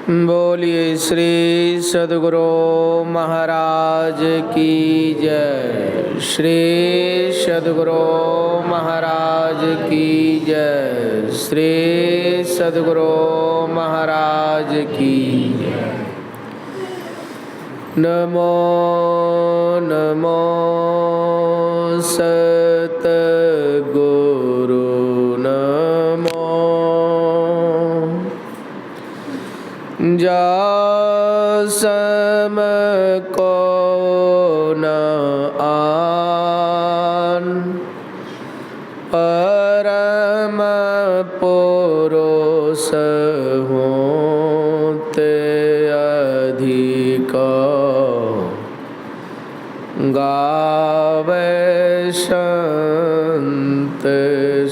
बोलिए श्री सद्गुरु महाराज की जय। श्री सद्गुरु महाराज की जय। श्री सद्गुरु महाराज की जय। नमो नमो सतगुरु नमो। जा सम को न आन परम पुरुष होते अधिक गावे संत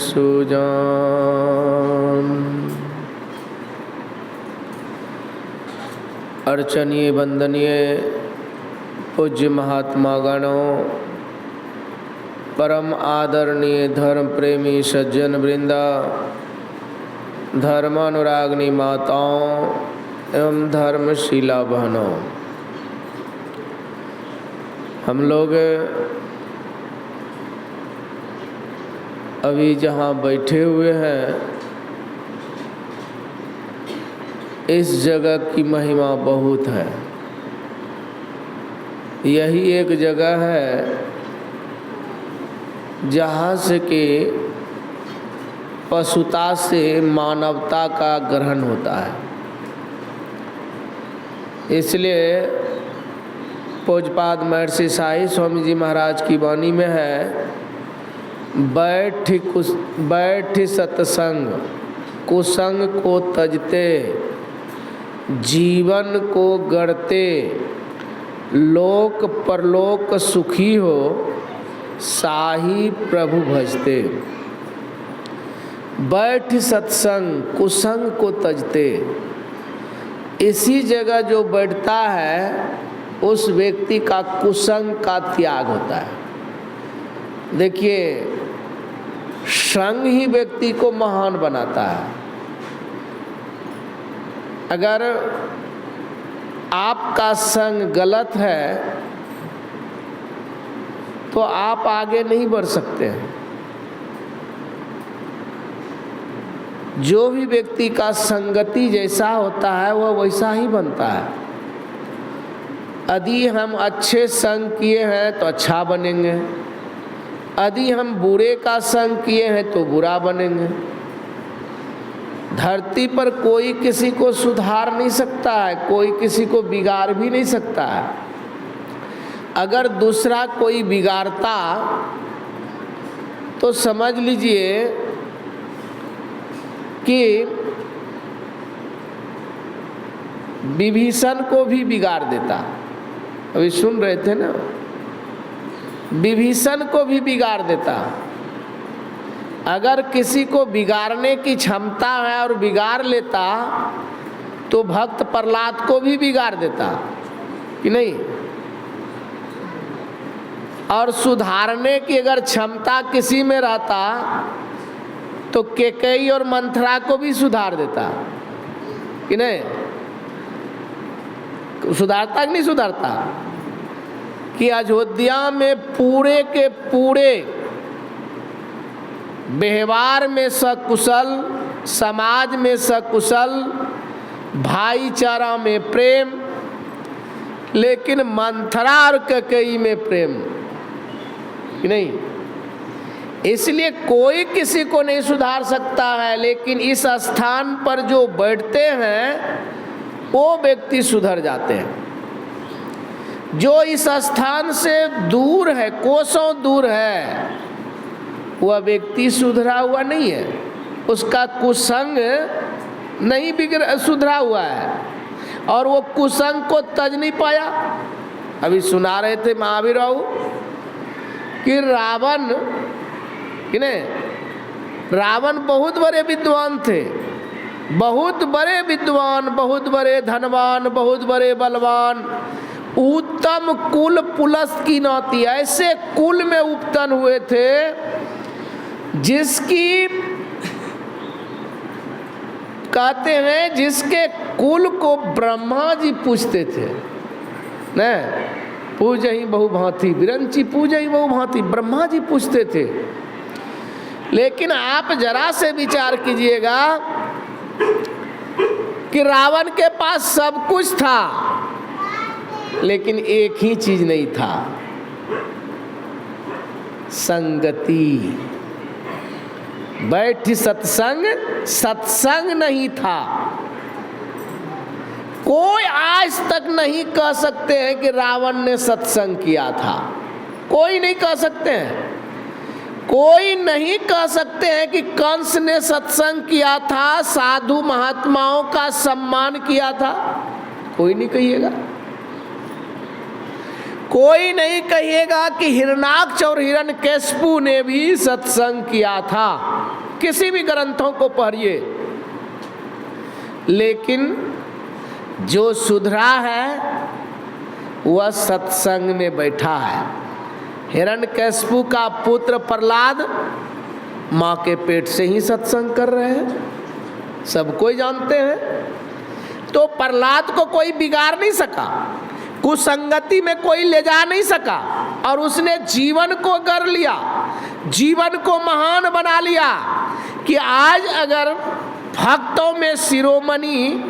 सुजान। अर्चनीय वंदनीय पूज्य महात्मा गणों, परम आदरणीय धर्म प्रेमी सज्जन वृंदा, धर्मानुरागिनी माताओं एवं धर्मशीला बहनों, हम लोग अभी जहाँ बैठे हुए हैं इस जगह की महिमा बहुत है। यही एक जगह है जहाँ से कि पशुता से मानवता का ग्रहण होता है। इसलिए पूज्यपाद महर्षि साईं स्वामी जी महाराज की वाणी में है, बैठ सत्संग कुसंग को तजते, जीवन को गढ़ते, लोक परलोक सुखी हो, साही प्रभु भजते। बैठ सत्संग कुसंग को तजते, इसी जगह जो बैठता है उस व्यक्ति का कुसंग का त्याग होता है। देखिए, संग ही व्यक्ति को महान बनाता है। अगर आपका संग गलत है तो आप आगे नहीं बढ़ सकते हैं। जो भी व्यक्ति का संगति जैसा होता है वह वैसा ही बनता है। यदि हम अच्छे संग किए हैं तो अच्छा बनेंगे, यदि हम बुरे का संग किए हैं तो बुरा बनेंगे। धरती पर कोई किसी को सुधार नहीं सकता है, कोई किसी को बिगाड़ भी नहीं सकता है। अगर दूसरा कोई बिगाड़ता तो समझ लीजिए कि विभीषण को भी बिगाड़ देता। अभी सुन रहे थे ना, विभीषण को भी बिगाड़ देता। अगर किसी को बिगाड़ने की क्षमता है और बिगाड़ लेता तो भक्त प्रहलाद को भी बिगाड़ देता कि नहीं। और सुधारने की अगर क्षमता किसी में रहता तो कैकेयी और मंथरा को भी सुधार देता कि नहीं। सुधारता कि नहीं सुधारता? कि अयोध्या में पूरे के पूरे व्यवहार में सकुशल, समाज में सकुशल, भाईचारा में प्रेम, लेकिन मंथरा और कैकेयी में प्रेम कि नहीं। इसलिए कोई किसी को नहीं सुधार सकता है, लेकिन इस स्थान पर जो बैठते हैं वो व्यक्ति सुधर जाते हैं। जो इस स्थान से दूर है, कोसों दूर है, वह व्यक्ति सुधरा हुआ नहीं है। उसका कुसंग नहीं सुधरा हुआ है और वो कुसंग को तज नहीं पाया। अभी सुना रहे थे महावीर राव कि रावण बहुत बड़े विद्वान थे, बहुत बड़े विद्वान, बहुत बड़े धनवान, बहुत बड़े बलवान, उत्तम कुल पुलस्त की नाती, ऐसे कुल में उत्पन्न हुए थे जिसकी कहते हैं जिसके कुल को ब्रह्मा जी पूछते थे न, पूजहि बहु भांति विरंची पूजहि बहु भांति, ब्रह्मा जी पूछते थे। लेकिन आप जरा से विचार कीजिएगा कि रावण के पास सब कुछ था लेकिन एक ही चीज नहीं था, संगति। बैठ सत्संग, सत्संग नहीं था। कोई आज तक नहीं कह सकते हैं कि रावण ने सत्संग किया था, कोई नहीं कह सकते हैं। कोई नहीं कह सकते हैं कि कंस ने सत्संग किया था, साधु महात्माओं का सम्मान किया था, कोई नहीं कहिएगा। कोई नहीं कहिएगा कि हिरणाक्ष और हिरण्यकशिपु ने भी सत्संग किया था, किसी भी ग्रंथों को पढ़िए। लेकिन जो सुधरा है वह सत्संग में बैठा है। हिरण्यकशिपु का पुत्र प्रहलाद माँ के पेट से ही सत्संग कर रहे हैं, सब कोई जानते हैं। तो प्रहलाद को कोई बिगाड़ नहीं सका, कुसंगति में कोई ले जा नहीं सका, और उसने जीवन को कर लिया, जीवन को महान बना लिया कि आज अगर भक्तों में शिरोमणि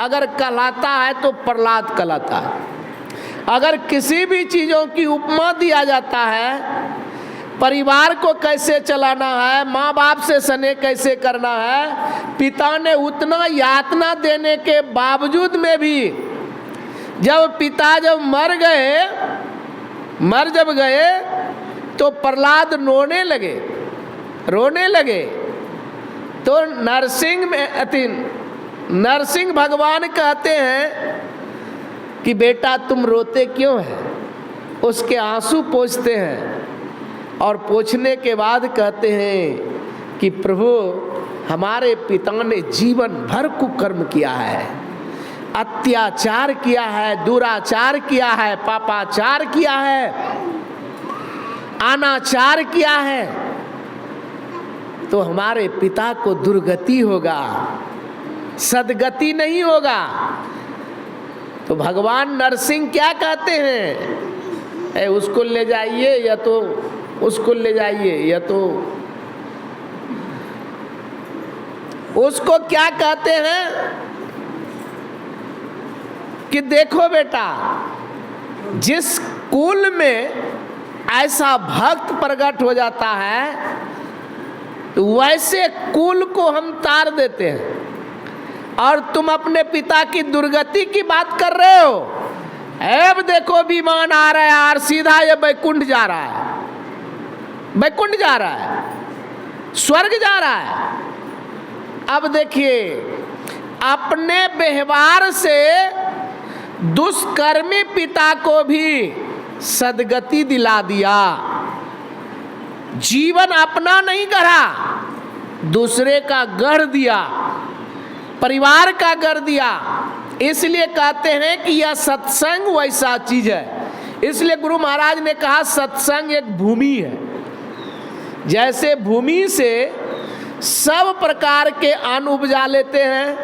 अगर कहलाता है तो प्रहलाद कहलाता है। अगर किसी भी चीज़ों की उपमा दिया जाता है, परिवार को कैसे चलाना है, माँ बाप से स्नेह कैसे करना है, पिता ने उतना यातना देने के बावजूद में भी जब पिता जब मर गए तो प्रहलाद रोने लगे। तो नरसिंह भगवान कहते हैं कि बेटा तुम रोते क्यों हैं? उसके आंसू पोंछते हैं और पोंछने के बाद कहते हैं कि प्रभु हमारे पिता ने जीवन भर कुकर्म किया है, अत्याचार किया है, दुराचार किया है, पापाचार किया है, अनाचार किया है, तो हमारे पिता को दुर्गति होगा, सद्गति नहीं होगा। तो भगवान नरसिंह क्या कहते हैं? उसको ले जाइए या तो उसको ले जाइए, या तो उसको क्या कहते हैं कि देखो बेटा, जिस कुल में ऐसा भक्त प्रकट हो जाता है तो वैसे कुल को हम तार देते हैं, और तुम अपने पिता की दुर्गति की बात कर रहे हो। अब देखो विमान आ रहा है और सीधा ये बैकुंठ जा रहा है, बैकुंठ जा रहा है, स्वर्ग जा रहा है। अब देखिए, अपने व्यवहार से दुष्कर्मी पिता को भी सद्गति दिला दिया, जीवन अपना नहीं गढ़ा, दूसरे का गढ़ दिया, परिवार का गढ़ दिया। इसलिए कहते हैं कि यह सत्संग वैसा चीज है। इसलिए गुरु महाराज ने कहा सत्संग एक भूमि है। जैसे भूमि से सब प्रकार के अन्न उपजा लेते हैं,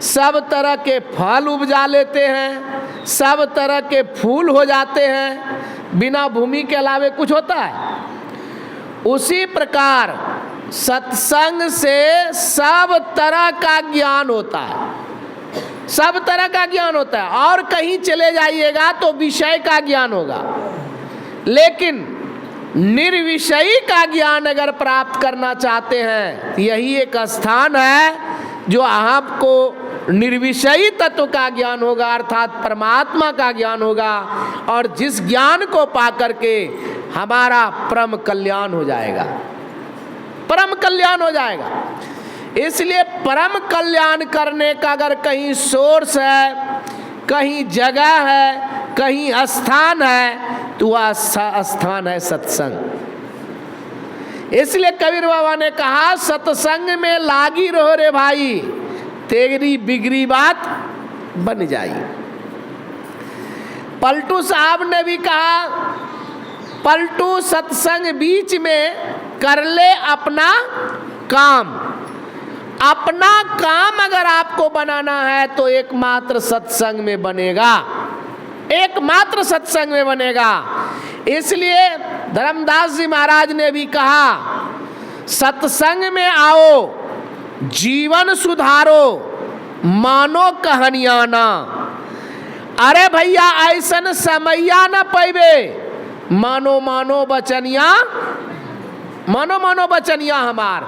सब तरह के फल उपजा लेते हैं, सब तरह के फूल हो जाते हैं, बिना भूमि के अलावे कुछ होता है? उसी प्रकार सत्संग से सब तरह का ज्ञान होता है, सब तरह का ज्ञान होता है। और कहीं चले जाइएगा तो विषय का ज्ञान होगा, लेकिन निर्विषयी का ज्ञान अगर प्राप्त करना चाहते हैं तो यही एक स्थान है जो आपको निर्विषयी तत्व का ज्ञान होगा, अर्थात परमात्मा का ज्ञान होगा, और जिस ज्ञान को पाकर के हमारा परम कल्याण हो जाएगा, परम कल्याण हो जाएगा। इसलिए परम कल्याण करने का अगर कहीं सोर्स है, कहीं जगह है, कहीं स्थान है, तो वह स्थान है सत्संग। इसलिए कबीर बाबा ने कहा सत्संग में लागी रहो रे भाई, तेरी बिगड़ी बात बन जाई। पलटू साहब ने भी कहा, पलटू सत्संग बीच में कर ले अपना काम, अपना काम अगर आपको बनाना है तो एकमात्र सत्संग में बनेगा, एकमात्र सत्संग में बनेगा। इसलिए धर्मदास जी महाराज ने भी कहा, सत्संग में आओ, जीवन सुधारो, मानो कहानियां ना। अरे भैया ऐसन समैया न पैबे, मानो मानो बचनिया, मानो मानो बचनिया हमार।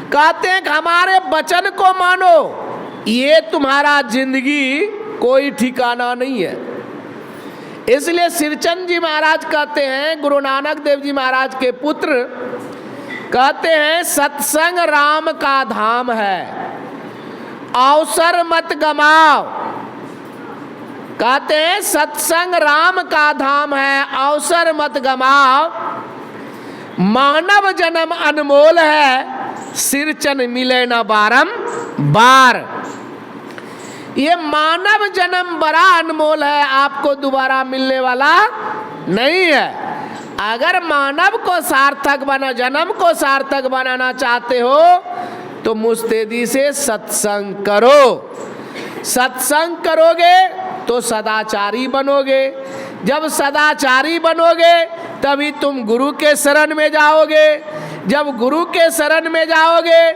कहते हैं कि हमारे वचन को मानो, ये तुम्हारा जिंदगी कोई ठिकाना नहीं है। इसलिए सिरचंद जी महाराज कहते हैं, गुरु नानक देव जी महाराज के पुत्र कहते हैं, सत्संग राम का धाम है, अवसर मत गमाओ। कहते हैं सत्संग राम का धाम है, अवसर मत गमाओ। मानव जन्म अनमोल है, सिरचन मिले न बारंबार। ये मानव जन्म बड़ा अनमोल है, आपको दोबारा मिलने वाला नहीं है। अगर मानव को सार्थक बना, जन्म को सार्थक बनाना चाहते हो तो मुस्तैदी से सत्संग करो। सत्संग करोगे तो सदाचारी बनोगे, जब सदाचारी बनोगे तभी तुम गुरु के शरण में जाओगे, जब गुरु के शरण में जाओगे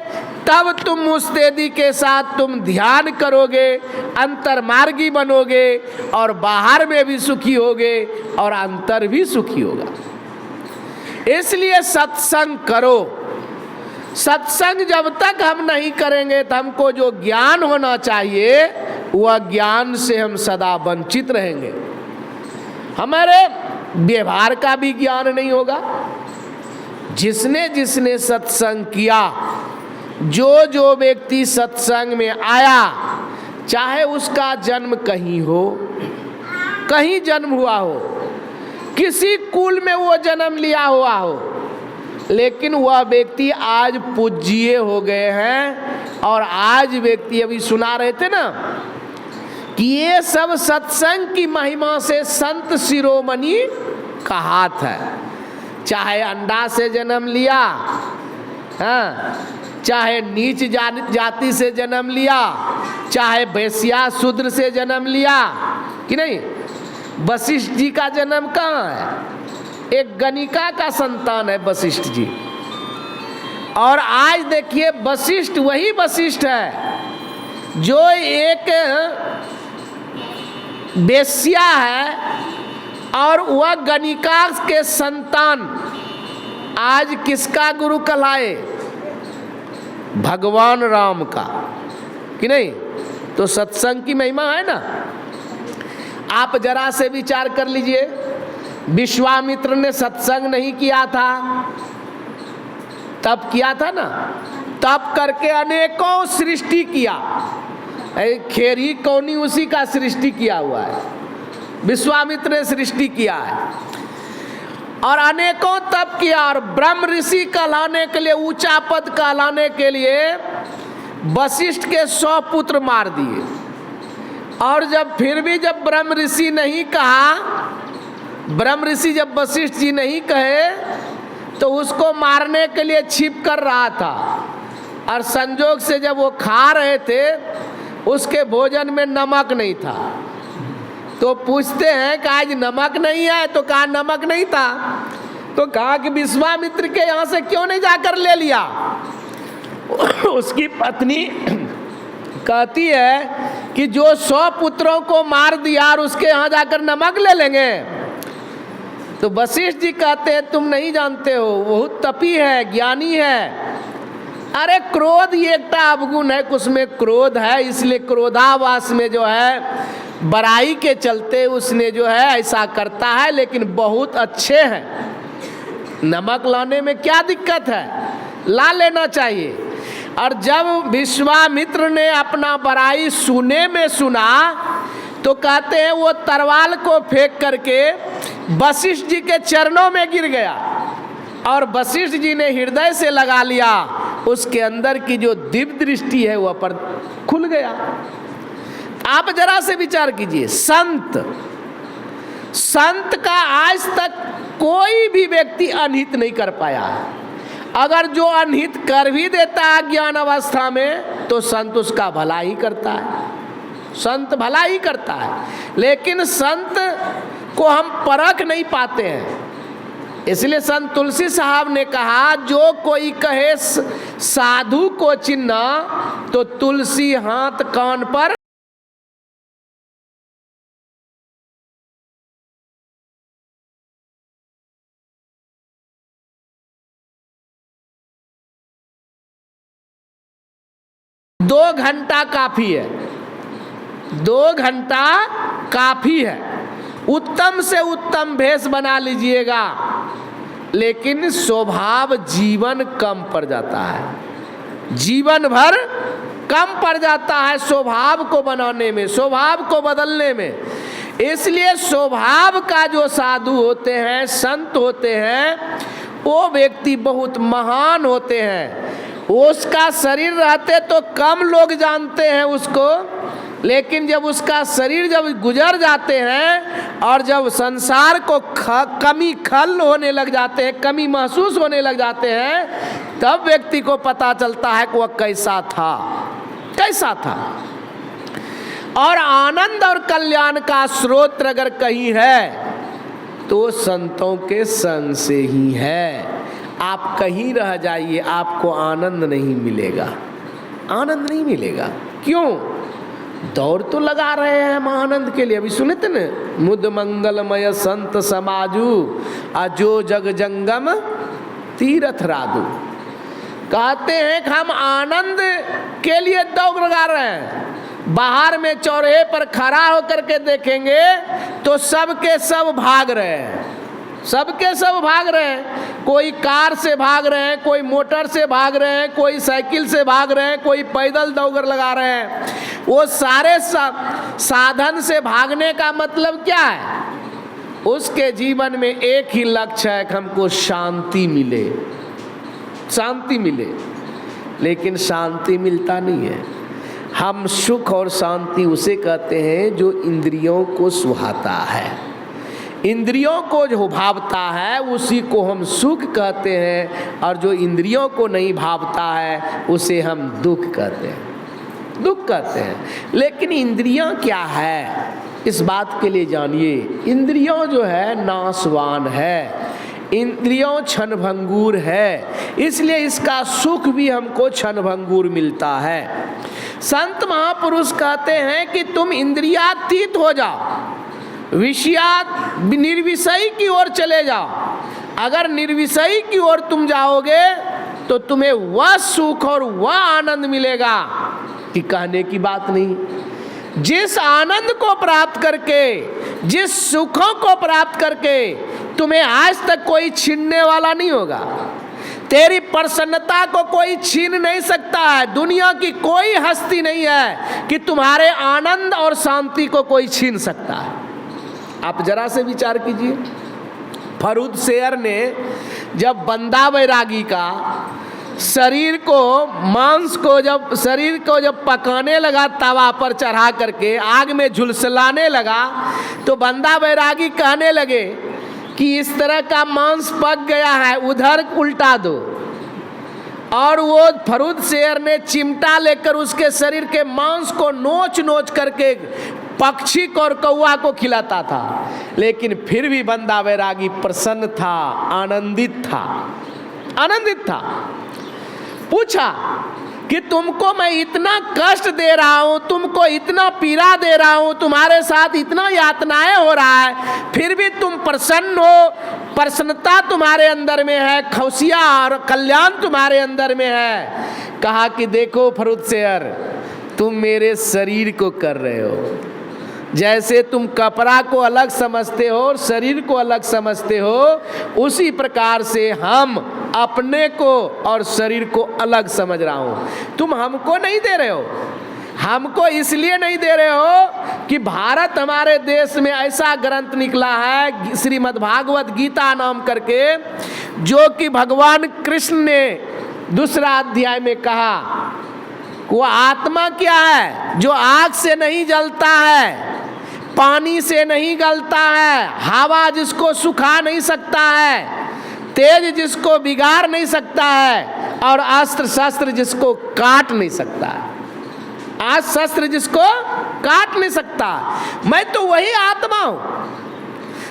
तब तुम मुस्तैदी के साथ तुम ध्यान करोगे, अंतर्मार्गी बनोगे और बाहर में भी सुखी होगे और अंतर भी सुखी होगा। इसलिए सत्संग करो। सत्संग जब तक हम नहीं करेंगे तो हमको जो ज्ञान होना चाहिए वह ज्ञान से हम सदा वंचित रहेंगे। हमारे व्यवहार का भी ज्ञान नहीं होगा। जिसने जिसने सत्संग किया, जो जो व्यक्ति सत्संग में आया, चाहे उसका जन्म कहीं हो, कहीं जन्म हुआ हो, किसी कुल में वो जन्म लिया हुआ हो, लेकिन वह व्यक्ति आज पूज्य हो गए हैं। और आज व्यक्ति, अभी सुना रहे थे ना कि ये सब सत्संग की महिमा से संत शिरोमणि का हाथ है। चाहे अंडा से जन्म लिया, हाँ, चाहे नीच जाति से जन्म लिया, चाहे वैश्या शूद्र से जन्म लिया कि नहीं। वशिष्ठ जी का जन्म कहाँ है? एक गणिका का संतान है वशिष्ठ जी। और आज देखिए वशिष्ठ वही वशिष्ठ है जो एक वेश्या है और वह गणिका के संतान आज किसका गुरु कहलाए? भगवान राम का, कि नहीं। तो सत्संग की महिमा है ना। आप जरा से विचार कर लीजिए, विश्वामित्र ने सत्संग नहीं किया था, तप किया था ना। तप करके अनेकों सृष्टि किया, खेरी कौनी उसी का सृष्टि किया हुआ है, विश्वामित्र ने सृष्टि किया है। और अनेकों तप किया और ब्रह्म ऋषि कहलाने के लिए, ऊंचा पद कहलाने के लिए वशिष्ठ के 100 पुत्र मार दिए। और जब फिर भी जब ब्रह्म ऋषि नहीं कहा, ब्रह्म ऋषि जब वशिष्ठ जी नहीं कहे तो उसको मारने के लिए छिप कर रहा था। और संजोग से जब वो खा रहे थे उसके भोजन में नमक नहीं था। तो पूछते हैं कि आज नमक नहीं है, तो कहा नमक नहीं था। तो कहा कि विश्वामित्र के यहाँ से क्यों नहीं जाकर ले लिया। उसकी पत्नी कहती है कि जो 100 पुत्रों को मार दिया और उसके यहाँ जाकर नमक ले लेंगे। तो वशिष्ठ जी कहते हैं तुम नहीं जानते हो, बहुत तपी है, ज्ञानी है। अरे क्रोध ये एक अवगुण है, उसमें क्रोध है, इसलिए क्रोधावास में जो है बड़ाई के चलते उसने जो है ऐसा करता है। लेकिन बहुत अच्छे हैं, नमक लाने में क्या दिक्कत है, ला लेना चाहिए। और जब विश्वामित्र ने अपना बड़ाई सुने में सुना तो कहते हैं वो तरवाल को फेंक करके वशिष्ठ जी के चरणों में गिर गया और वशिष्ठ जी ने हृदय से लगा लिया। उसके अंदर की जो दिव्य दृष्टि है वह पर खुल गया। आप जरा से विचार कीजिए, संत का आज तक कोई भी व्यक्ति अनहित नहीं कर पाया है। अगर जो अनहित कर भी देता है ज्ञान अवस्था में तो संत उसका भला ही करता है, संत भला ही करता है। लेकिन संत को हम परख नहीं पाते हैं। इसलिए संत तुलसी साहब ने कहा, जो कोई कहे साधु को चिन्ना तो तुलसी हाथ कान पर दो घंटा काफी है, 2 घंटा काफी है। उत्तम से उत्तम भेष बना लीजिएगा, लेकिन स्वभाव जीवन कम पड़ जाता है, जीवन भर कम पड़ जाता है स्वभाव को बनाने में, स्वभाव को बदलने में। इसलिए स्वभाव का जो साधु होते हैं, संत होते हैं, वो व्यक्ति बहुत महान होते हैं। उसका शरीर रहते तो कम लोग जानते हैं उसको, लेकिन जब उसका शरीर जब गुजर जाते हैं और जब संसार को कमी खल होने लग जाते हैं, कमी महसूस होने लग जाते हैं, तब व्यक्ति को पता चलता है कि वह कैसा था, कैसा था। और आनंद और कल्याण का स्रोत अगर कहीं है तो संतों के संग से ही है। आप कहीं रह जाइए, आपको आनंद नहीं मिलेगा, आनंद नहीं मिलेगा। क्यों? दौड़ तो लगा रहे हैं हम आनंद के लिए। अभी सुने थे न, मुद मंगलमय संत समाजू अजो जग जंगम तीरथ रादू। कहते हैं कि हम आनंद के लिए दौड़ लगा रहे हैं। बाहर में चौराहे पर खड़ा होकर के देखेंगे तो सबके सब भाग रहे हैं, सबके सब भाग रहे हैं। कोई कार से भाग रहे हैं, कोई मोटर से भाग रहे हैं, कोई साइकिल से भाग रहे हैं, कोई पैदल दौड़ लगा रहे हैं। वो सारे साधन से भागने का मतलब क्या है? उसके जीवन में एक ही लक्ष्य है कि हमको शांति मिले, शांति मिले। लेकिन शांति मिलता नहीं है। हम सुख और शांति उसे कहते हैं जो इंद्रियों को सुहाता है, इंद्रियों को जो भावता है उसी को हम सुख कहते हैं, और जो इंद्रियों को नहीं भावता है उसे हम दुख कहते हैं, दुख कहते हैं। लेकिन इंद्रियां क्या है, इस बात के लिए जानिए। इंद्रियों जो है नाशवान है, इंद्रियों क्षणभंगुर है, इसलिए इसका सुख भी हमको क्षणभंगुर मिलता है। संत महापुरुष कहते हैं कि तुम इंद्रियातीत हो जाओ, विषयात निर्विषयी की ओर चले जाओ। अगर निर्विषयी की ओर तुम जाओगे तो तुम्हें वह सुख और वह आनंद मिलेगा कि कहने की बात नहीं। जिस आनंद को प्राप्त करके, जिस सुखों को प्राप्त करके तुम्हें आज तक कोई छीनने वाला नहीं होगा, तेरी प्रसन्नता को कोई छीन नहीं सकता है। दुनिया की कोई हस्ती नहीं है कि तुम्हारे आनंद और शांति को कोई छीन सकता है। आप जरा से विचार कीजिए, फर्रुख शेर ने जब बंदा बैरागी का शरीर को, मांस को, जब शरीर को जब पकाने लगा तवा पर चढ़ा करके, आग में झुलसलाने लगा, तो बंदा बैरागी कहने लगे कि इस तरह का मांस पक गया है, उधर उल्टा दो। और वो फर्रुख शेर ने चिमटा लेकर उसके शरीर के मांस को नोच नोच करके पक्षी को और कौवा को खिलाता था। लेकिन फिर भी बंदा बैरागी प्रसन्न था, आनंदित था, आनंदित था। पूछा कि तुमको मैं इतना कष्ट दे रहा हूँ, तुमको इतना पीड़ा दे रहा हूँ, तुम्हारे साथ इतना यातनाएं हो रहा है, फिर भी तुम प्रसन्न हो, प्रसन्नता तुम्हारे अंदर में है, खुशियाँ और कल्याण तुम्हारे अंदर में है। कहा कि देखो फर्रुख शेर, तुम मेरे शरीर को कर रहे हो, जैसे तुम कपड़ा को अलग समझते हो और शरीर को अलग समझते हो, उसी प्रकार से हम अपने को और शरीर को अलग समझ रहा हूँ। तुम हमको नहीं दे रहे हो, हमको इसलिए नहीं दे रहे हो कि भारत हमारे देश में ऐसा ग्रंथ निकला है श्रीमद् भागवत गीता नाम करके, जो कि भगवान कृष्ण ने दूसरा अध्याय में कहा, वो आत्मा क्या है जो आग से नहीं जलता है, पानी से नहीं गलता है, हवा जिसको सुखा नहीं सकता है, तेज जिसको बिगाड़ नहीं सकता है और अस्त्र शस्त्र जिसको काट नहीं सकता है। आज शस्त्र जिसको काट नहीं सकता, मैं तो वही आत्मा हूं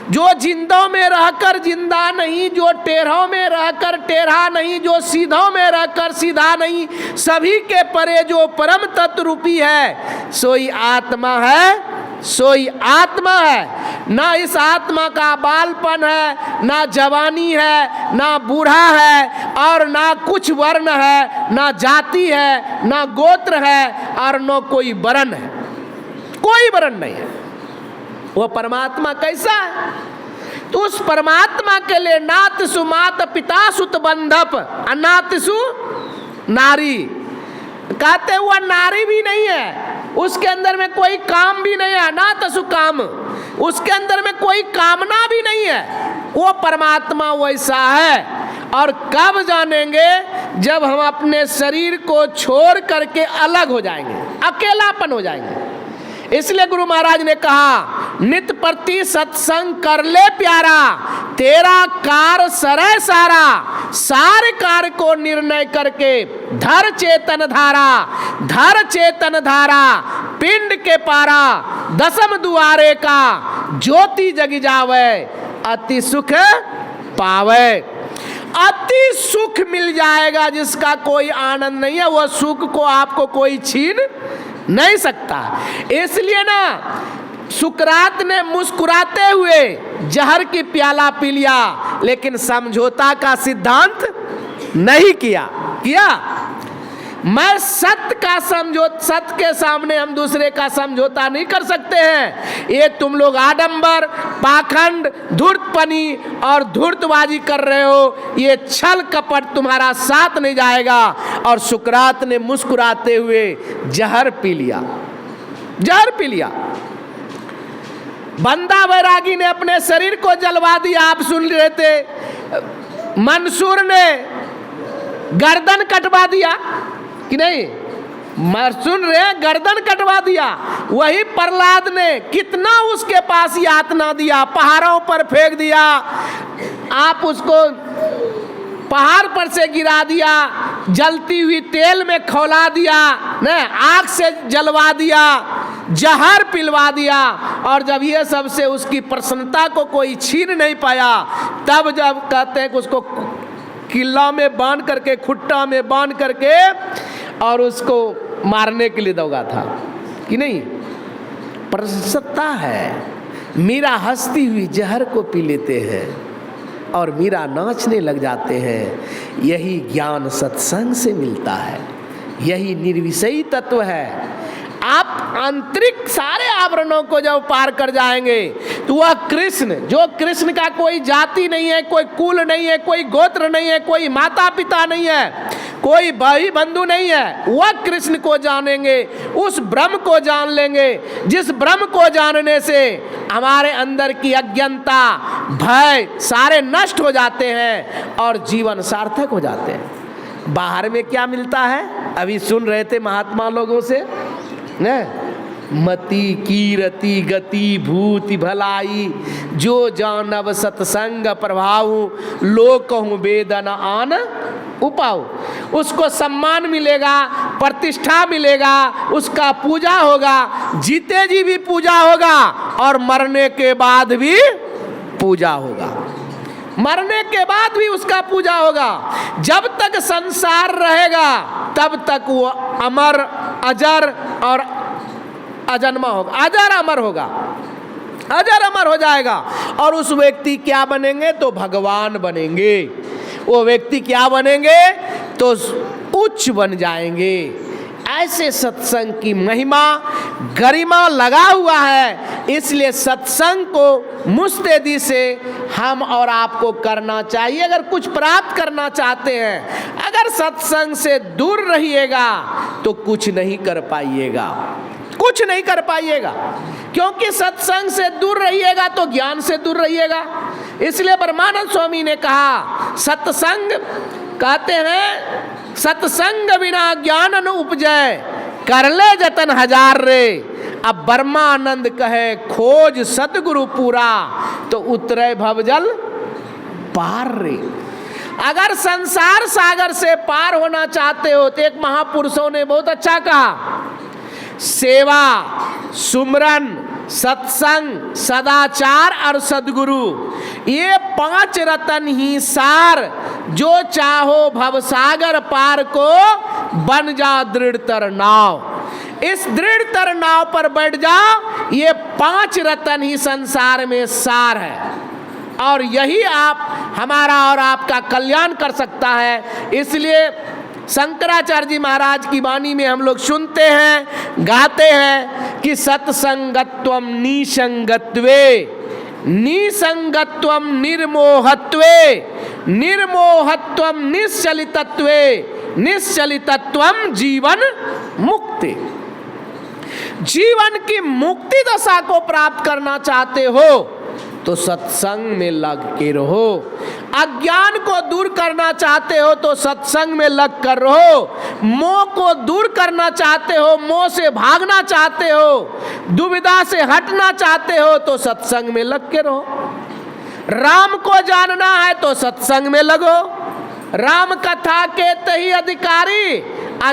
जो जिंदों में रहकर जिंदा नहीं, जो टेढ़ों में रहकर टेढ़ा नहीं, जो सीधों में रहकर सीधा नहीं, सभी के परे जो परम तत्व रूपी है सोई आत्मा है, सोई आत्मा है। ना इस आत्मा का बालपन है, ना जवानी है, ना बूढ़ा है, और ना कुछ वर्ण है, ना जाति है, ना गोत्र है, और न कोई वर्ण है। कोई वर्ण नहीं है। वो परमात्मा कैसा है? तो उस परमात्मा के लिए नातिसु मात पिता सुत बंधप अनातिसु नारी, कहते हुआ नारी भी नहीं है, उसके अंदर में कोई काम भी नहीं है, अनातसु काम, उसके अंदर में कोई कामना भी नहीं है। वो परमात्मा वैसा है। और कब जानेंगे? जब हम अपने शरीर को छोड़ करके अलग हो जाएंगे, अकेलापन हो जाएंगे। इसलिए गुरु महाराज ने कहा, नित प्रति सत्संग कर ले प्यारा, तेरा कार सरे सारा, सारे कार को निर्णय करके धर चेतन धारा, धर चेतन धारा, पिंड के पारा, दसम दुआरे का ज्योति जग जावे, अति सुख पावे। अति सुख मिल जाएगा जिसका कोई आनंद नहीं है, वह सुख को आपको कोई छीन नहीं सकता। इसलिए ना सुकरात ने मुस्कुराते हुए जहर की प्याला पी लिया, लेकिन समझौता का सिद्धांत नहीं किया। मैं सत्य का सत्य के सामने हम दूसरे का समझौता नहीं कर सकते हैं। ये तुम लोग आडंबर, पाखंड, धूर्तपनी और धूर्तबाजी कर रहे हो, ये छल कपट तुम्हारा साथ नहीं जाएगा। और सुकरात ने मुस्कुराते हुए जहर पी लिया, जहर पी लिया। बंदा बैरागी ने अपने शरीर को जलवा दिया। आप सुन रहे थे, मंसूर ने गर्दन कटवा दिया कि नहीं? सुन रहे, गर्दन कटवा दिया। वही प्रहलाद ने कितना उसके पास यातना दिया, पहाड़ों पर फेंक दिया, आप उसको पहाड़ पर से गिरा दिया, जलती हुई तेल में खौला दिया, न आग से जलवा दिया, जहर पिलवा दिया। और जब ये सब से उसकी प्रसन्नता को कोई छीन नहीं पाया, तब जब कहते हैं कि उसको किला में बांध करके, खुट्टा में बांध करके और उसको मारने के लिए दौड़ा था कि नहीं? प्रसन्नता है। मीरा हंसती हुई जहर को पी लेते हैं और मीरा नाचने लग जाते हैं। यही ज्ञान सत्संग से मिलता है, यही निर्विषयी तत्व है। आप आंतरिक सारे आवरणों को जब पार कर जाएंगे तो वह कृष्ण, जो कृष्ण का कोई जाति नहीं है, कोई कुल नहीं है, कोई गोत्र नहीं है, कोई माता पिता नहीं है, कोई भाई बंधु नहीं है, वह कृष्ण को जानेंगे, उस ब्रह्म को जान लेंगे, जिस ब्रह्म को जानने से हमारे अंदर की अज्ञानता, भय सारे नष्ट हो जाते हैं और जीवन सार्थक हो जाते हैं। बाहर में क्या मिलता है? अभी सुन रहे थे महात्मा लोगों से न, मति कीरति गति भूति भलाई, जो जानव सत्संग प्रभाव, लोक कहूँ वेदन आन उपाऊ। उसको सम्मान मिलेगा, प्रतिष्ठा मिलेगा, उसका पूजा होगा, जीते जी भी पूजा होगा और मरने के बाद भी पूजा होगा, मरने के बाद भी उसका पूजा होगा। जब तक संसार रहेगा तब तक वो अमर अजर और अजन्मा होगा, अजर अमर होगा, अजर अमर हो जाएगा। और उस व्यक्ति क्या बनेंगे? तो भगवान बनेंगे। वो व्यक्ति क्या बनेंगे? तो उच्च बन जाएंगे। ऐसे सत्संग की महिमा गरिमा लगा हुआ है। इसलिए सत्संग को मुस्तैदी से हम और आपको करना चाहिए। अगर कुछ प्राप्त करना चाहते हैं, अगर सत्संग से दूर रहिएगा तो कुछ नहीं कर पाइएगा, कुछ नहीं कर पाइएगा। क्योंकि सत्संग से दूर रहिएगा तो ज्ञान से दूर रहिएगा। इसलिए ब्रह्मानंद स्वामी ने कहा, सत्संग कहते हैं, सत्संग बिना ज्ञान न उपजय, कर ले जतन हजार रे। अब ब्रह्मानंद कहे, खोज सतगुरु पूरा, तो उतरे भवजल पार रे। अगर संसार सागर से पार होना चाहते हो तो एक महापुरुषों ने बहुत अच्छा कहा, सेवा, सुमरन, सत्संग, सदाचार और सद्गुरु, ये 5 रतन ही सार, जो चाहो भवसागर पार को बन जा दृढ़तर नाव। इस दृढ़तर नाव पर बैठ जाओ, ये 5 रतन ही संसार में सार है और यही आप हमारा और आपका कल्याण कर सकता है। इसलिए शंकराचार्य जी महाराज की वाणी में हम लोग सुनते हैं, गाते हैं कि सत्संगत्वम निसंगत्वे, निसंगत्वम निर्मोहत्वे, निर्मोहत्वम निश्चलितत्वे, निश्चलितत्वम जीवन मुक्ति। जीवन की मुक्ति दशा को प्राप्त करना चाहते हो तो सत्संग में लग के रहो। अज्ञान को दूर करना चाहते हो तो सत्संग में लग कर रहो। मोह को दूर करना चाहते हो, मोह से भागना चाहते हो, दुविधा से हटना चाहते हो तो सत्संग में लग के रहो। राम को जानना है तो सत्संग में लगो। राम कथा के तही अधिकारी,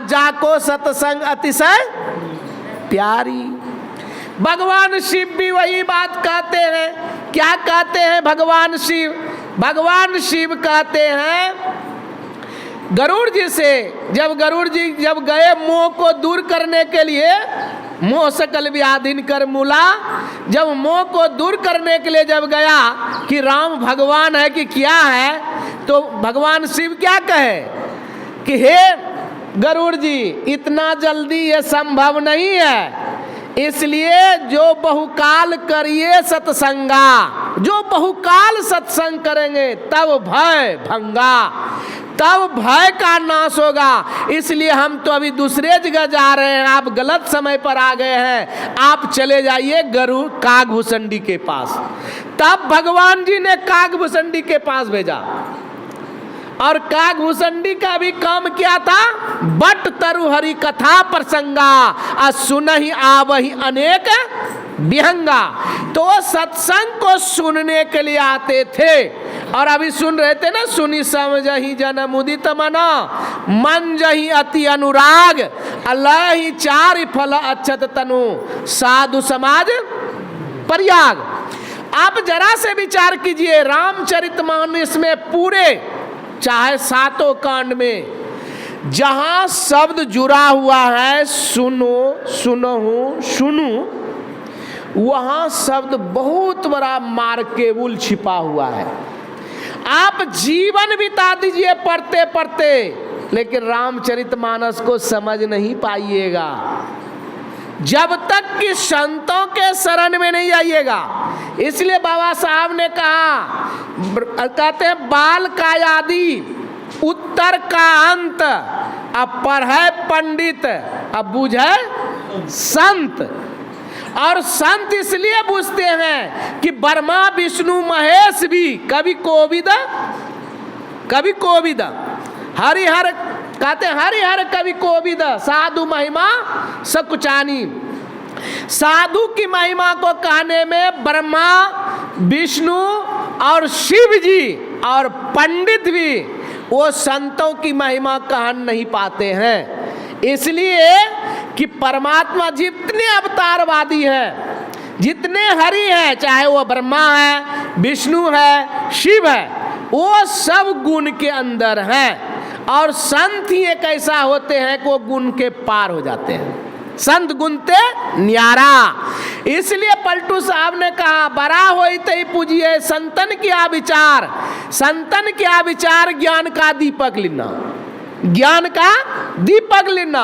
जाको सत्संग अतिशय प्यारी। भगवान शिव भी वही बात कहते हैं। क्या कहते हैं भगवान शिव? भगवान शिव कहते हैं गरुड़ जी से, जब गरुड़ जी जब गए मोह को दूर करने के लिए, मोह सकल व्याधिन कर मूला, जब मोह को दूर करने के लिए जब गया कि राम भगवान है कि क्या है, तो भगवान शिव क्या कहे कि हे गरुड़ जी, इतना जल्दी ये संभव नहीं है, इसलिए जो बहुकाल करिए सत्संगा, जो बहुकाल सत्संग करेंगे तब भय भंगा, तब भय का नाश होगा। इसलिए हम तो अभी दूसरे जगह जा रहे हैं, आप गलत समय पर आ गए हैं, आप चले जाइए गरुड़ कागभूषणी के पास। तब भगवान जी ने कागभूषणी के पास भेजा और कागभूषणी का भी काम क्या था? बट तरु हरि कथा प्रसंगा, सुनहि आवहि अनेक विहंगा। तो सत्संग को सुनने के लिए आते थे और अभी सुन रहे थे ना, सुनी समझहि जन मुदित मना, मन जहि अति अनुराग, अलहि चारि फल अच्छत तनु, साधु समाज परियाग। आप जरा से विचार कीजिए, रामचरितमानस में पूरे चाहे 7 कांड में जहां शब्द जुड़ा हुआ है सुनो, सुनहु, सुनू, वहां शब्द बहुत बड़ा मार्केबुल छिपा हुआ है। आप जीवन बिता दीजिए पढ़ते पढ़ते, लेकिन रामचरितमानस को समझ नहीं पाइएगा जब तक कि संतों के शरण में नहीं आइएगा। इसलिए बाबा साहब ने कहा, कहते हैं बाल का आदि उत्तर का अंत, अब पढ़े पंडित अब बुझे संत। और संत इसलिए बुझते हैं कि ब्रह्मा विष्णु महेश भी कभी कोविद, हरिहर कहते हैं हरिहर कवि कोविद, साधु महिमा सकुचानी। साधु की महिमा को कहने में ब्रह्मा विष्णु और शिव जी और पंडित भी वो संतों की महिमा कह नहीं पाते हैं। इसलिए कि परमात्मा जितने अवतारवादी हैं, जितने हरि हैं, चाहे वो ब्रह्मा है, विष्णु है, शिव है, वो सब गुण के अंदर हैं। और संत ही एक ऐसा होते हैं कि वो गुण के पार हो जाते हैं। संत गुणते न्यारा। इसलिए पलटू साहब ने कहा, बड़ा होई तई पूजिए संतन क्या विचार, संतन क्या विचार, ज्ञान का दीपक लेना, ज्ञान का दीपक लेना।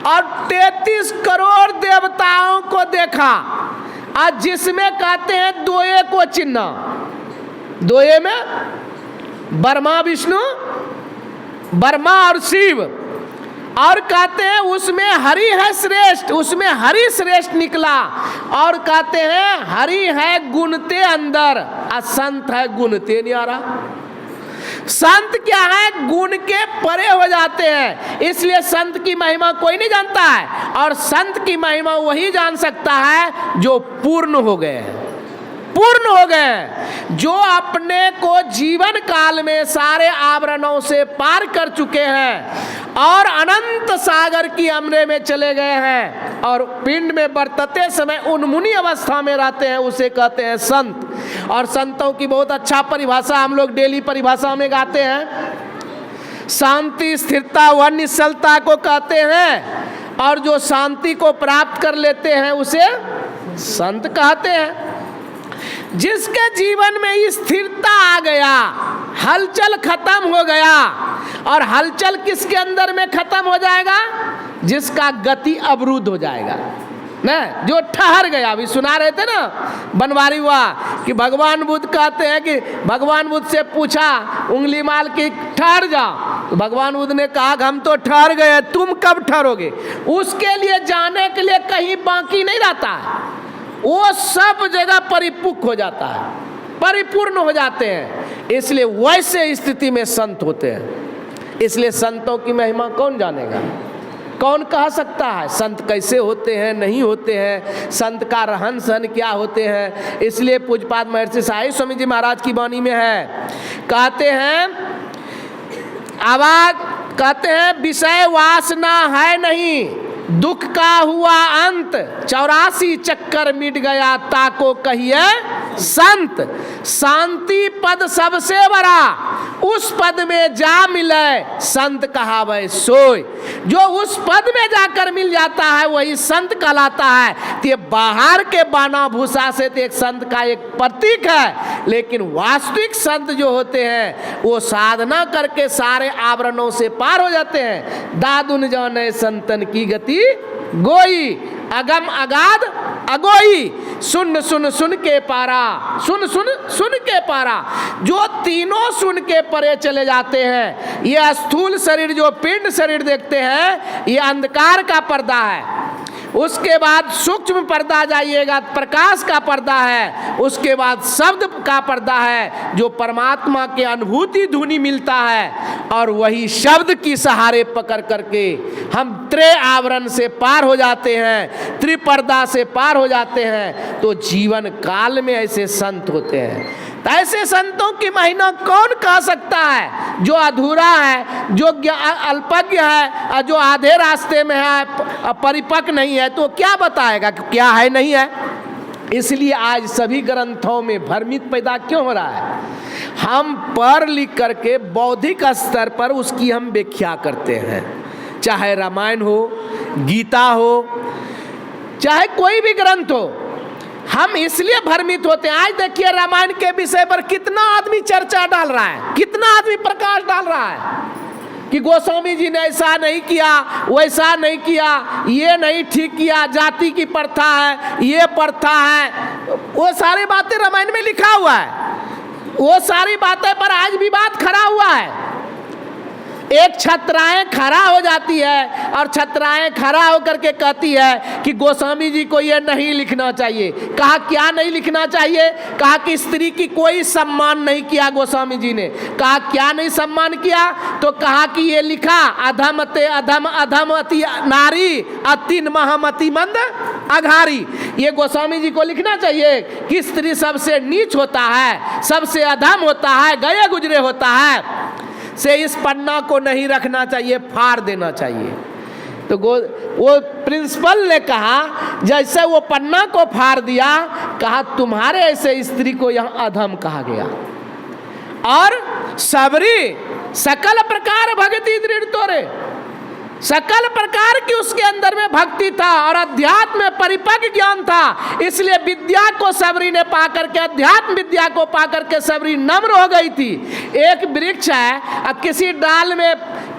और 33 करोड़ देवताओं को देखा, आज जिसमें कहते हैं दोए को चिन्ह, दोए में ब्रह्मा विष्णु, ब्रह्मा और शिव, और कहते हैं उसमें हरि है श्रेष्ठ, उसमें हरि श्रेष्ठ निकला। और कहते हैं हरि है गुणते अंदर, असंत है गुणते न्यारा। संत क्या है? गुण के परे हो जाते हैं। इसलिए संत की महिमा कोई नहीं जानता है, और संत की महिमा वही जान सकता है जो पूर्ण हो गए हैं, परिपूर्ण हो गए, जो अपने को जीवन काल में सारे आवरणों से पार कर चुके हैं और अनंत सागर की अमरे में चले गए हैं और पिंड में बरतते समय उन्मुनी अवस्था में रहते हैं, उसे कहते हैं संत। और संतों की बहुत अच्छा परिभाषा हम लोग डेली परिभाषा में गाते हैं। शांति, स्थिरता व निश्चलता को कहते हैं और जो शांति को प्राप्त कर लेते हैं उसे संत कहते हैं। जिसके जीवन में स्थिरता आ गया, हलचल खत्म हो गया, और हलचल किसके अंदर में खत्म हो जाएगा? जिसका गति अवरुद्ध हो जाएगा ना, जो ठहर गया। अभी सुना रहे थे ना बनवारी हुआ कि भगवान बुद्ध कहते हैं कि भगवान बुद्ध से पूछा उंगली माल की ठहर जाओ, तो भगवान बुद्ध ने कहा कि हम तो ठहर गए, तुम कब ठहरोगे? उसके लिए जाने के लिए कहीं बाकी नहीं रहता है, वो सब जगह परिपक्व हो जाता है, परिपूर्ण हो जाते हैं। इसलिए वैसे स्थिति में संत होते हैं। इसलिए संतों की महिमा कौन जानेगा, कौन कह सकता है संत कैसे होते हैं, नहीं होते हैं, संत का रहन सहन क्या होते हैं। इसलिए पूज्यपाद महर्षि साई स्वामी जी महाराज की वाणी में है, कहते हैं आवाज, कहते हैं विषय वासना है नहीं, दुख का हुआ अंत, 84 चक्कर मिट गया, ताको कहिए संत। शांति पद सबसे बड़ा, उस पद में जा मिले संत कहावे सोय। जो उस पद में जाकर मिल जाता है वही संत कहलाता है। तो ये बाहर के बाना भूषा से तो एक संत का एक प्रतीक है, लेकिन वास्तविक संत जो होते हैं वो साधना करके सारे आवरणों से पार हो जाते हैं। दादुन जाने संतन की गति गोई, अगम अगाध अगोई, सुन सुन सुन के पारा, सुन सुन सुन के पारा। जो तीनों सुन के परे चले जाते हैं, ये स्थूल शरीर जो पिंड शरीर देखते हैं ये अंधकार का पर्दा है, उसके बाद सूक्ष्म पर्दा जाइएगा प्रकाश का पर्दा है, उसके बाद शब्द का पर्दा है जो परमात्मा के अनुभूति धुनी मिलता है, और वही शब्द की सहारे पकड़ करके हम त्रय आवरण से पार हो जाते हैं, त्रिपर्दा से पार हो जाते हैं। तो जीवन काल में ऐसे संत होते हैं। तो ऐसे संतों की महिमा कौन कह सकता है? जो अधूरा है, जो अल्पज्ञ है, और जो आधे रास्ते में है, परिपक्व नहीं है, तो क्या बताएगा कि क्या है नहीं है? इसलिए आज सभी ग्रंथों में भ्रमित पैदा क्यों हो रहा है? हम पढ़ लिख करके बौद्धिक स्तर पर उसकी हम व्याख्या करते हैं, चाहे रामायण हो, गीता हो, चाहे कोई भी ग्रंथ हो, हम इसलिए भ्रमित होते हैं। आज देखिए रामायण के विषय पर कितना आदमी चर्चा डाल रहा है, कितना आदमी प्रकाश डाल रहा है कि गोस्वामी जी ने ऐसा नहीं किया, वैसा नहीं किया, ये नहीं ठीक किया, जाति की प्रथा है, ये प्रथा है। वो सारी बातें रामायण में लिखा हुआ है, वो सारी बातें पर आज विवाद खड़ा हुआ है। एक छत्राएं खड़ा हो जाती है और छत्राएं खड़ा होकर के कहती है कि गोस्वामी जी को ये नहीं लिखना चाहिए। कहा क्या नहीं लिखना चाहिए? कहा कि स्त्री की कोई सम्मान नहीं किया गोस्वामी जी ने। कहा क्या नहीं सम्मान किया? तो कहा कि ये लिखा अधमते अधम अधमति नारी अतिन महामति मंद अघारी। ये गोस्वामी जी को लिखना चाहिए कि स्त्री सबसे नीच होता है, सबसे अधम होता है, गए गुजरे होता है, से इस पन्ना को नहीं रखना चाहिए, फाड़ देना चाहिए। तो वो प्रिंसिपल ने कहा जैसे वो पन्ना को फाड़ दिया, कहा तुम्हारे ऐसे स्त्री को यहाँ अधम कहा गया। और सबरी सकल प्रकार भक्ति दृढ़ तोरे, सकल प्रकार की उसके अंदर में भक्ति था और अध्यात्म में परिपक्व ज्ञान था। इसलिए विद्या को सबरी ने पाकर के, अध्यात्म विद्या को पाकर के सबरी नम्र हो गई थी। एक वृक्ष है और किसी डाल में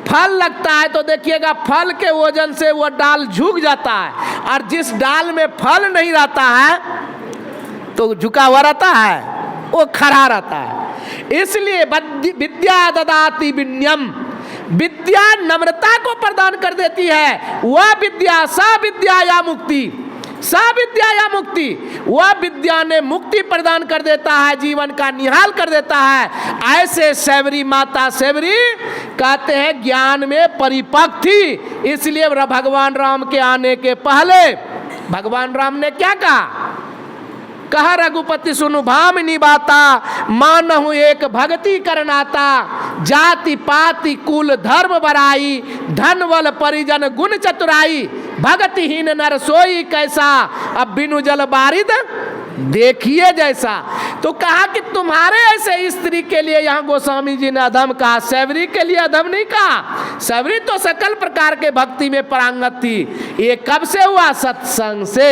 फल लगता है तो देखिएगा फल के वजन से वो डाल झुक जाता है, और जिस डाल में फल नहीं रहता है तो झुका हुआ रहता है, वो खड़ा रहता है। इसलिए विद्या ददाति विनयम, विद्या नम्रता को प्रदान कर देती है। वह विद्या सा विद्या या मुक्ति, सा विद्या या मुक्ति, वह विद्या ने मुक्ति प्रदान कर देता है, जीवन का निहाल कर देता है। ऐसे सेवरी माता सेवरी कहते हैं ज्ञान में परिपक्व थी। इसलिए भगवान राम के आने के पहले भगवान राम ने क्या कहा? कह रघुपति सुनु भामिनी बाता, मानहु एक भक्ति करनाता। जाति पाति कुल धर्म बराई, धन बल परिजन गुण चतुराई। भगतिहीन नर सोई कैसा, अब बिनु जल बारिद देखिए जैसा। तो कहा कि तुम्हारे ऐसे स्त्री के लिए यहाँ गोस्वामी जी ने अधम कहा, सैवरी के लिए अधम नहीं कहा। सैवरी तो सकल प्रकार के भक्ति में पारंगत थी। ये कब से हुआ? सत्संग से।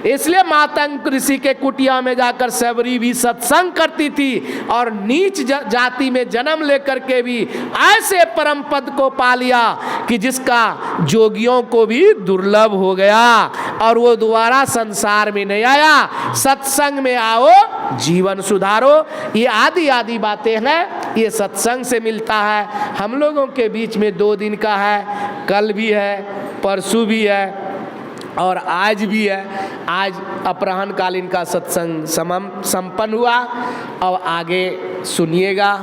इसलिए मातंग ऋषि के कुटिया में जाकर सैवरी भी सत्संग करती थी और नीच जाति में जन्म लेकर के भी ऐसे परम पद को पा लिया कि जिसका जोगियों को भी दुर्लभ हो गया और वो दोबारा संसार में नहीं आया। सत्संग में आओ, जीवन सुधारो। ये आदि आदि बातें हैं, ये सत्संग से मिलता है। हम लोगों के बीच में 2 दिन का है, कल भी है, परसों भी है और आज भी है। आज अपराह्न कालीन का सत्संग संपन्न हुआ और आगे सुनिएगा।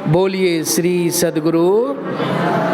बोलिए श्री सद्गुरु।